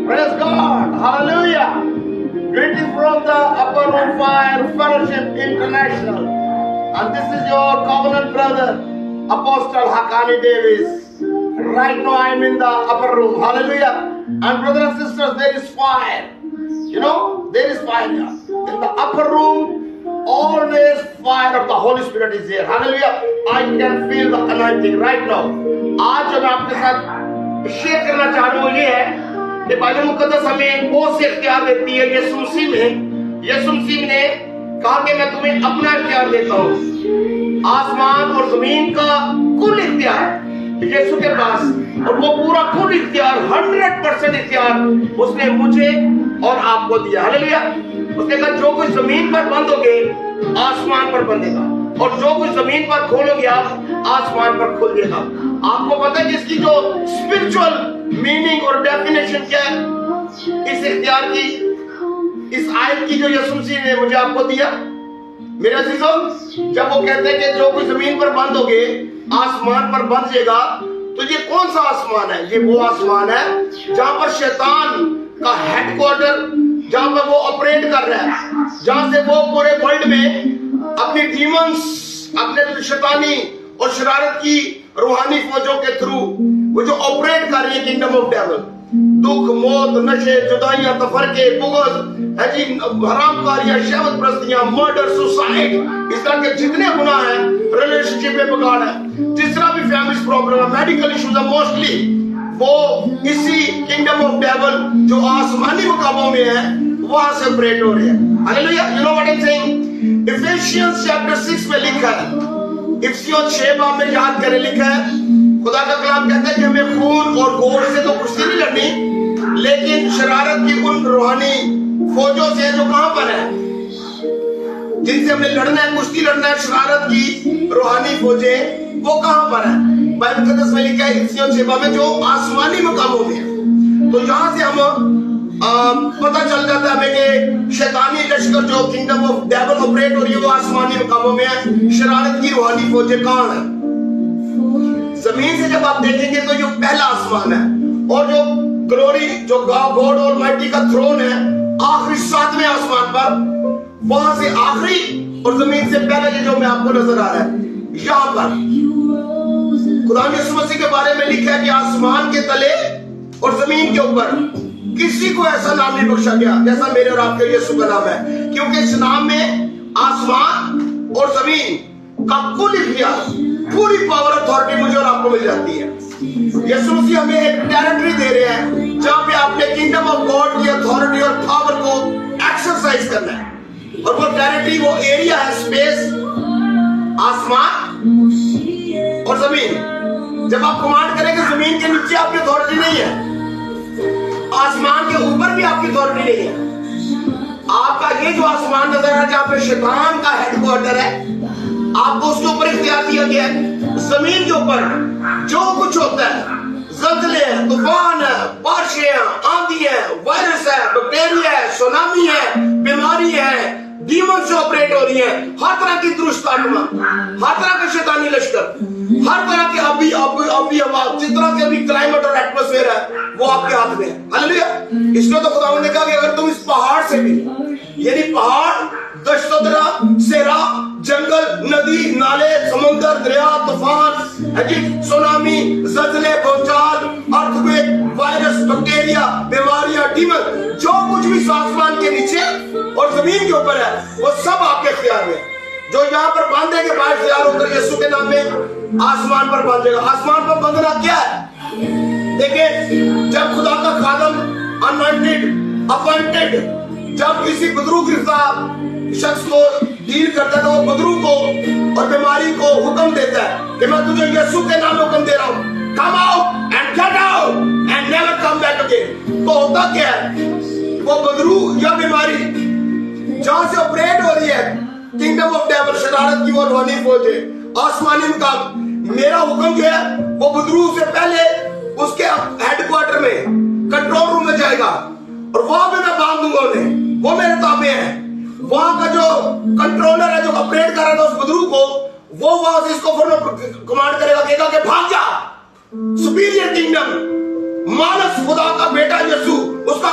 Praise God. Hallelujah. Greeting from the Upper Room Fire Fellowship International. And this is your covenant brother, Apostle Hakani Davis. Right now I am in the upper room. Hallelujah. And brothers and sisters, there is fire. You know, there is fire here. In the upper room, always fire of the Holy Spirit is there. Hallelujah. I can feel the anointing right now. आज जो मैं आपके साथ share करना चाह रहा हूँ ये है कि बाइबल मुकद्दस हमें बहुत से इख्तियार देती है। यीशु मसीह ने कहा कि मैं तुम्हें अपना इख्तियार देता हूँ। आसमान और जमीन का कुल इख्तियार यीशु के पास, और वो पूरा कुल इख्तियार 100% इख्तियार उसने मुझे और आपको दिया। हालेलुया। उसने कहा जो कुछ जमीन पर बंदोगे आसमान पर बंधेगा, और जो कुछ जमीन पर खोलोगे आप आसमान पर खोल देगा। आपको पता है कि इसकी जो स्पिरिचुअल मीनिंग और डेफिनेशन क्या है इस इख्तियार की, इस आयत की जो यीशु मसीह ने मुझे आपको दिया। मेरे अजीजों, जब वो कहते हैं कि जो कुछ जमीन पर बंधोगे आसमान पर बंध जाएगा, तो ये कौन सा आसमान है? ये वो आसमान है जहां पर शैतान का हेडक्वार्टर, जहां पर वो ऑपरेट कर रहा है, जहां से वो पूरे वर्ल्ड में अपनी डीमंस, अपने शैतानी और शरारत की रूहानी फौजों के थ्रू वो जो ऑपरेट कर रही है किंगडम ऑफ डेविल। दुख, मौत, नशे, जुदाइयां, तफरके, बुग़्ज़, हरामकारियां, शहवत परस्तियां, मर्डर, सुसाइड, इस तरह के जितने गुनाह हैं, रिलेशनशिप में बिगाड़ है, जिस तरह भी फैमिली प्रॉब्लम है, मेडिकल इश्यूज है, मोस्टली वो इसी किंगडम ऑफ डेविल जो आसमानी मुकामों में है वहां से ऑपरेट हो रहे हैं। Hallelujah. You know what I am saying? Efficiency chapter 6 में लिखा है, इफिसियों 6 में याद करें, लिखा है खुदा का कलाम कहता है कि हमें खून और गोश्त से तो कुश्ती नहीं लड़नी, लेकिन शरारत की उन रूहानी फौजों से जो कहां पर है, जिनसे हमें लड़ना है, कुश्ती लड़ना है, शरारत की रूहानी फौजें वो कहां पर है? बाइबल मुकद्दस में लिखा है इफिसियों 6 में जो आसमानी मुकामों में है। तो यहां से हम पता चल जाता है हमें कि शैतानी लश्कर जो किंगडम ऑफ डेविल ऑपरेट हो रही है वो आसमानी मुकामों में है। शरारत की रूहानी फौजें कहां है? जमीन से जब आप देखेंगे तो जो पहला आसमान है, और जो ग्लोरी जो गॉड ऑलमाइटी का थ्रोन है आखिरी 7वें आसमान पर, वहां से आखिरी और जमीन से पहले जो मैं आपको नजर आ रहा है यहां पर खुदा यीशु मसीह के बारे में लिखा है कि आसमान के तले और जमीन के ऊपर किसी को ऐसा नाम नहीं बख्शा गया जैसा मेरे और आपके यीशु का नाम है, क्योंकि इस नाम में आसमान और जमीन का कुल इख्तियार, पूरी पावर अथॉरिटी मुझे और आपको मिल जाती है। यीशु मसीह हमें एक टेरिटरी दे रहे हैं जहां पे आपने किंगडम ऑफ गॉड की अथॉरिटी और पावर को एक्सरसाइज करना है, और वो टेरिटरी, वो एरिया है, स्पेस, आसमान और जमीन। जब आप कमांड करेंगे जमीन के नीचे आपकी अथॉरिटी नहीं है, आसमान के ऊपर भी आपकी अथॉरिटी नहीं है। आपका ये जो आसमान नजर है जहां पे शैतान का हेडक्वार्टर है, आपको उसके ऊपर इख्तियार दिया गया है। जमीन के ऊपर जो कुछ होता है, ज़लज़ले हैं, तूफान है, बारिशें हैं, आंधी है, वायरस है, बैक्टीरिया है, सुनामी है, बीमारी है, डीमन से ऑपरेट हो रही है, हर तरह की दुष्ट आत्मा, हर तरह के शैतानी लश्कर, हर तरह के अभी हवा, जिस तरह के अभी क्लाइमेट और एटमॉस्फेयर है वो आपके हाथ में है। हालेलुया। इसलिए तो खुदा ने कहा कि अगर तुम इस पहाड़ से भी, यानी पहाड़, दश्त-ओ-दरा, सेरा, जंगल, नदी, नाले, समुद्र, दरिया, तूफान, सुनामी, ज़लज़ले, भूचाल, अर्थक्वेक, वायरस, बैक्टीरिया, बीमारियां, डीमन, जो कुछ भी आसमान के नीचे और जमीन के ऊपर है वो सब आपके इख्तियार में। जो यहाँ पर बांधेंगे बाहर से यार होकर यीशु के नाम में आसमान पर बांधेगा। आसमान पर बांधना क्या है? देखिए, जब खुदा का खादम अनॉइंटेड, अपॉइंटेड, जब किसी बदरू गिरफ्ता शख्स को डील करता है तो वो बदरू को और बीमारी को हुक्म देता है कि मैं तुझे यीशु के नाम में हुक्म दे रहा हूँ, come out and get out and never come back again. तो होता क्या है? वो बदरू या बीमारी जहां से ऑपरेट हो रही है किंगडम ऑफ डेविल, शरारत की और रूहानी फौजें, आसमानी मुकाम, मेरा हुक्म जो है वो बदरू से पहले उसके हेडक्वार्टर में, कंट्रोल रूम में जाएगा, और वहां पे मैं बांध दूंगा उन्हें, वो मेरे ताबे है। वहां का जो कंट्रोलर है जो ऑपरेट कर रहा था उस बदरू को, वो वहां से इसको कमांड करेगा, कहेगा कि भाग जा। सुपीरियर किंगडम, मानस खुदा का बेटा यीशु, उसका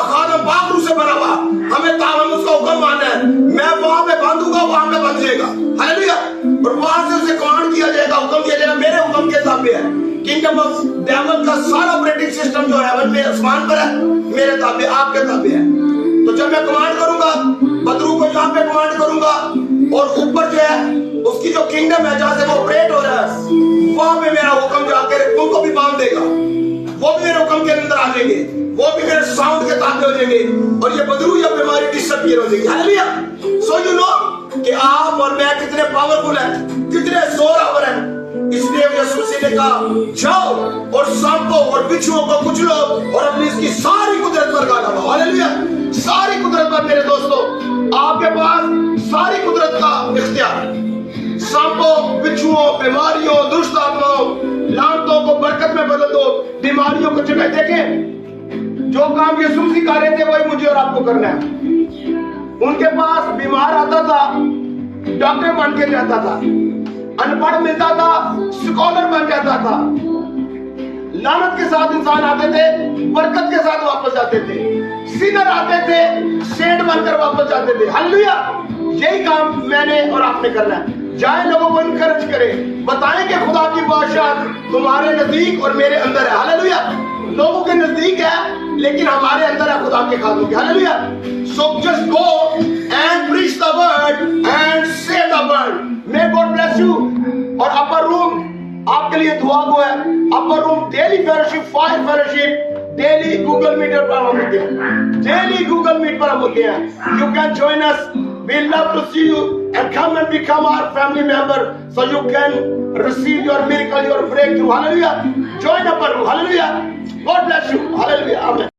वहां से उसे कमांड किया जाएगा, हुक्म दिया जाएगा, मेरे हुक्म के ताबे है। किंगडम ऑफ डेविल का सारा ऑपरेटिंग सिस्टम जो है में आसमान पर है, मेरे ताबे, आपके ताबे है। तो जब मैं कमांड करूंगा, बदरू को यहाँ पे कमांड करूंगा, और ऊपर जो है उसकी जो किंगडम है जहां से वो ऑपरेट हो रहा है, वहां पे मेरा हुक्म जाकर उनको भी बांध देगा, वो भी मेरे हुक्म के अंदर आ जाएंगे, वो भी मेरे साउंड के ताबे हो जाएंगे, और ये बदरू या बीमारी डिसअपीयर हो जाएगी। हालेलुया। सो यू नो कि आप और मैं कितने पावरफुल हैं, कितने जोरावर हैं। इसलिए यीशु मसीह ने कहा, जाओ और सांपों और बिच्छुओं को कुचलो और अपनी इसकी सारी कुदरत पर गाना गाओ। हालेलुया। सारी कुदरत पर मेरे दोस्तों, आपके पास सारी कुदरत का इख्तियार है। सांपों, बिच्छुओं, बीमारियों, दुष्ट आत्माओं, लानतों को बरकत में बदल दो, बीमारियों को जगह देखें। जो काम यीशु मसीह कर रहे थे वही मुझे और आपको करना है। उनके पास बीमार आता था, डॉक्टर बन के जाता था, अनपढ़ मिलता था, स्कॉलर बन जाता था। लानत के साथ इंसान आते थे, बरकत के साथ वापस जाते थे। सिनर आते थे, सेंट बनकर वापस जाते थे। हालेलुया। यही काम मैंने और आपने करना है। जाए लोगों को इनकरेज करें, बताएं कि खुदा की बादशाह तुम्हारे नजदीक और मेरे अंदर है। हालेलुया। लोगों के नजदीक है लेकिन हमारे अंदर है खुदा के खातों के। Hallelujah. So just go and preach the word and say the word. May God bless you. और अपर रूम आपके लिए दुआ को है। Upper room daily fellowship, fire fellowship, daily Google Meet पर हम होते हैं, डेली गूगल मीट पर हम होते हैं। You can join us. We love to see you and come and become our family member so you can receive your miracle, your breakthrough. Hallelujah. Join upper room. Hallelujah. God bless you. Hallelujah. Amen.